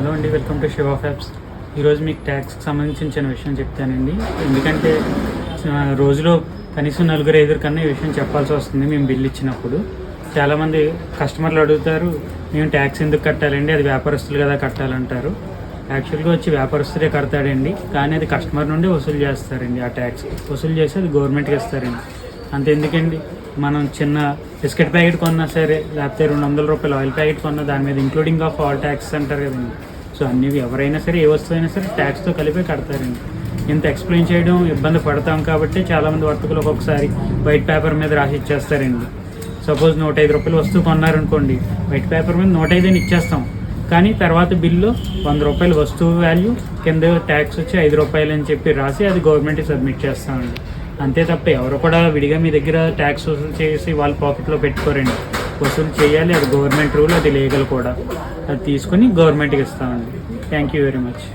Hello అండి, welcome to Shiva fabs. ఈరోజు మీకు ట్యాక్స్కి సంబంధించిన చిన్న విషయం చెప్తానండి. ఎందుకంటే రోజులో కనీసం 4-5 కన్నా ఈ విషయం చెప్పాల్సి వస్తుంది. మేము బిల్ ఇచ్చినప్పుడు చాలామంది కస్టమర్లు అడుగుతారు, మేము ట్యాక్స్ ఎందుకు కట్టాలండి, అది వ్యాపారస్తులు కదా కట్టాలంటారు. యాక్చువల్గా వచ్చి వ్యాపారస్తులే కడతాడండి, కానీ అది కస్టమర్ నుండి వసూలు చేస్తారండి. ఆ ట్యాక్స్ వసూలు చేసి అది గవర్నమెంట్కి ఇస్తారండి. అంత ఎందుకండి, మనం చిన్న బిస్కెట్ ప్యాకెట్ కొన్నా సరే, లేకపోతే 200 రూపాయల ఆయిల్ ప్యాకెట్ కొన్నా దాని మీద ఇంక్లూడింగ్ ఆఫ్ ఆల్ ట్యాక్స్ అంటారు కదండి. సో అన్నీ ఎవరైనా సరే, ఏ వస్తువు అయినా సరే ట్యాక్స్తో కలిపే కడతారండి. ఇంత ఎక్స్ప్లెయిన్ చేయడం ఇబ్బంది పడతాం కాబట్టి చాలామంది వర్తకులు ఒక్కొక్కసారి వైట్ పేపర్ మీద రాసి ఇచ్చేస్తారండి. సపోజ్ 105 రూపాయలు వస్తువు కొన్నారనుకోండి, వైట్ పేపర్ మీద 105 అని ఇచ్చేస్తాం, కానీ తర్వాత బిల్లు 100 రూపాయలు వస్తువు వాల్యూ, కింద ట్యాక్స్ వచ్చి 5 రూపాయలు అని చెప్పి రాసి అది గవర్నమెంట్కి సబ్మిట్ చేస్తామండి. అంతే తప్ప ఎవరు కూడా విడిగా మీ దగ్గర ట్యాక్స్ వసూలు చేసి వాళ్ళ పాకెట్లో పెట్టుకోరండి. వసూలు చేయాలి, అది గవర్నమెంట్ రూల్, అది లీగల్ కూడా. అది తీసుకుని గవర్నమెంట్కి ఇస్తామండి. Thank you very much.